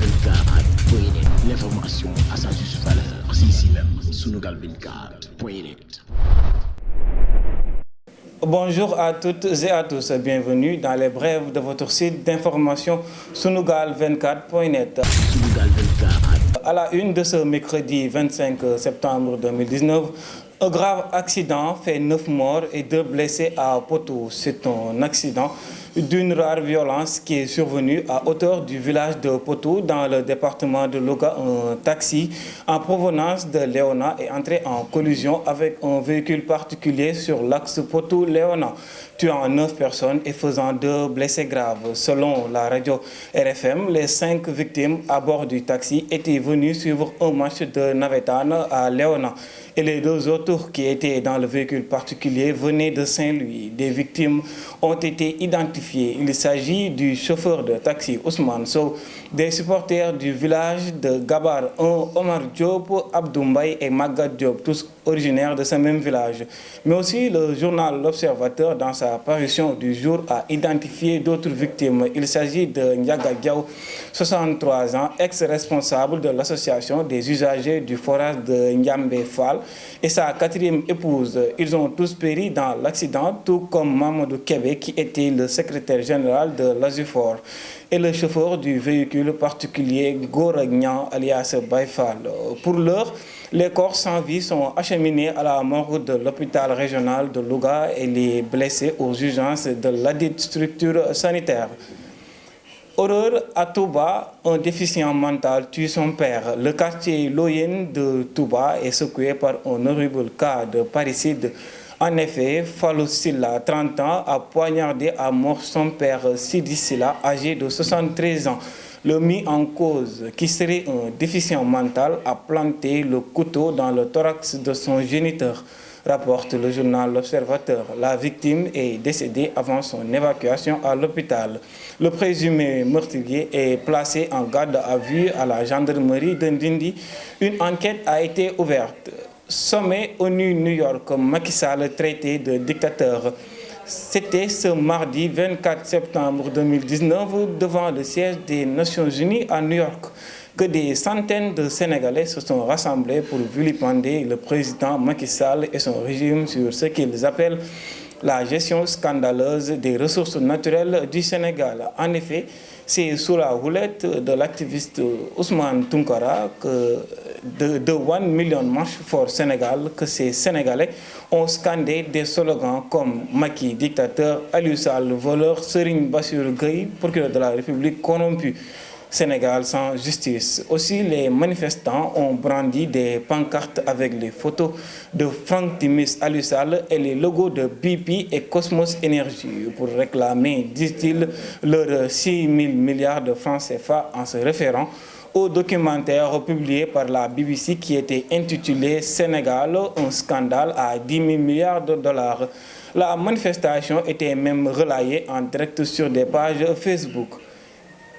Sunugal24.net. L'information à sa juste valeur. C'est ici même. Sunugal24.net. Bonjour à toutes et à tous, bienvenue dans les brèves de votre site d'information Sunugal24.net. Sunugal24. À la une de ce mercredi 25 septembre 2019, un grave accident fait 9 morts et 2 blessés à Potou. C'est un accident d'une rare violence qui est survenu à hauteur du village de Potou dans le département de Louga. Un taxi en provenance de Léona est entré en collision avec un véhicule particulier sur l'axe Potou-Léona, tuant 9 personnes et faisant 2 blessés graves. Selon la radio RFM, les 5 victimes à bord du taxi étaient venues suivre un match de Navetane à Léona et les 2 autres qui étaient dans le véhicule particulier venaient de Saint-Louis. Des victimes ont été identifiées. Il s'agit du chauffeur de taxi Ousmane Sow, des supporters du village de Gabar 1, Omar Diop, Abdou Mbaye et Magat Diop, tous originaires de ce même village. Mais aussi le journal L'Observateur, dans sa parution du jour, a identifié d'autres victimes. Il s'agit de Ndiaga Diaw, 63 ans, ex-responsable de l'association des usagers du forage de Ndiambé Fall, et sa 4e épouse. Ils ont tous péri dans l'accident, tout comme Mamadou Kébé, qui était le secrétaire général de l'Azufor, et le chauffeur du véhicule particulier Goragnan alias Baïfal. Pour l'heure, les corps sans vie sont acheminés à la morgue de l'hôpital régional de Louga et les blessés aux urgences de ladite structure sanitaire. Horreur à Touba, un déficient mental tue son père. Le quartier Loyen de Touba est secoué par un horrible cas de parricide. En effet, Fallou Silla, 30 ans, a poignardé à mort son père Sidi Silla, âgé de 73 ans. Le mis en cause, qui serait un déficient mental, a planté le couteau dans le thorax de son géniteur, rapporte le journal L'Observateur. La victime est décédée avant son évacuation à l'hôpital. Le présumé meurtrier est placé en garde à vue à la gendarmerie de Ndindi. Une enquête a été ouverte. Sommet ONU New York, Macky Sall traité de dictateur. C'était ce mardi 24 septembre 2019 devant le siège des Nations Unies à New York que des centaines de Sénégalais se sont rassemblés pour vilipender le président Macky Sall et son régime sur ce qu'ils appellent la gestion scandaleuse des ressources naturelles du Sénégal. En effet, c'est sous la houlette de l'activiste Ousmane Tounkara de 1 Million March for Sénégal que ces Sénégalais ont scandé des slogans comme Macky dictateur, Aliou Sall voleur, Serigne Bassirou Gueye procureur de la République corrompu, Sénégal sans justice. Aussi, les manifestants ont brandi des pancartes avec les photos de Franck Timis, Aliou Sall et les logos de BP et Cosmos Energy pour réclamer, disent-ils, leurs 6 000 milliards de francs CFA en se référant au documentaire publié par la BBC qui était intitulé Sénégal, un scandale à 10 000 milliards de dollars. La manifestation était même relayée en direct sur des pages Facebook.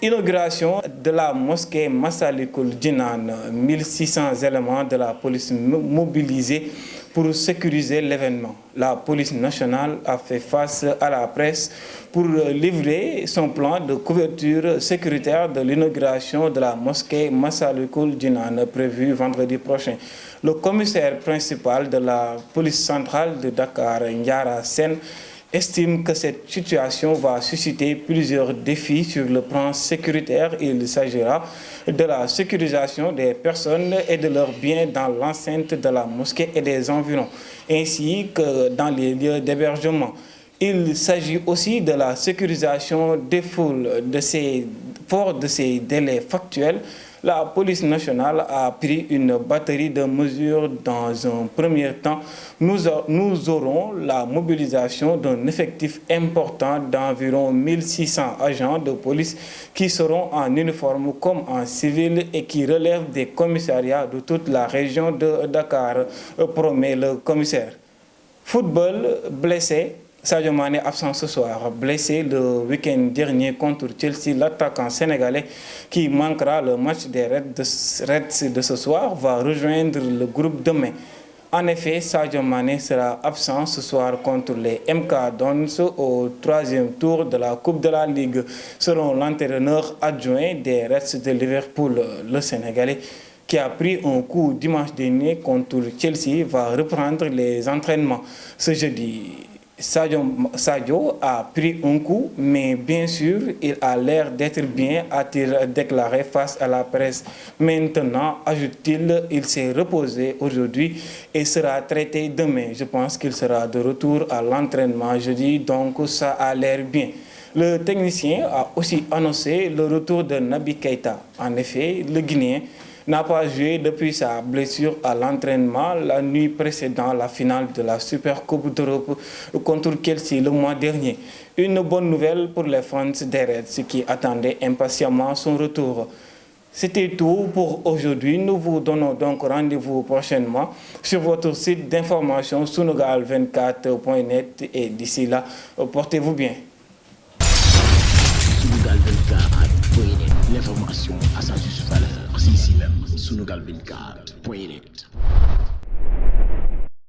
Inauguration de la mosquée Massalikul Jinan, 1600 éléments de la police mobilisés pour sécuriser l'événement. La police nationale a fait face à la presse pour livrer son plan de couverture sécuritaire de l'inauguration de la mosquée Massalikul Jinan prévue vendredi prochain. Le commissaire principal de la police centrale de Dakar, Ndiara Sen, estime que cette situation va susciter plusieurs défis sur le plan sécuritaire. Il s'agira de la sécurisation des personnes et de leurs biens dans l'enceinte de la mosquée et des environs, ainsi que dans les lieux d'hébergement. Il s'agit aussi de la sécurisation des foules. Fort de ces délais factuels, la police nationale a pris une batterie de mesures. Dans un premier temps, nous aurons la mobilisation d'un effectif important d'environ 1600 agents de police qui seront en uniforme comme en civil et qui relèvent des commissariats de toute la région de Dakar, promet le commissaire. Football, blessé. Sadio Mané absent ce soir, blessé le week-end dernier contre Chelsea. L'attaquant sénégalais qui manquera le match des Reds de ce soir va rejoindre le groupe demain. En effet, Sadio Mané sera absent ce soir contre les MK Dons au troisième tour de la Coupe de la Ligue. Selon l'entraîneur adjoint des Reds de Liverpool, le Sénégalais, qui a pris un coup dimanche dernier contre Chelsea, va reprendre les entraînements ce jeudi. Sadio a pris un coup, mais bien sûr, il a l'air d'être bien, a-t-il déclaré face à la presse. Maintenant, ajoute-t-il, il s'est reposé aujourd'hui et sera traité demain. Je pense qu'il sera de retour à l'entraînement jeudi, donc ça a l'air bien. Le technicien a aussi annoncé le retour de Naby Keïta. En effet, le Guinéen n'a pas joué depuis sa blessure à l'entraînement la nuit précédant la finale de la Super Coupe d'Europe contre Chelsea le mois dernier. Une bonne nouvelle pour les fans des Reds qui attendaient impatiemment son retour. C'était tout pour aujourd'hui. Nous vous donnons donc rendez-vous prochainement sur votre site d'information sunugal24.net et d'ici là, portez-vous bien. Sunugal24.net, l'information à sa juste valeur, c'est ici même, sunugal24.net.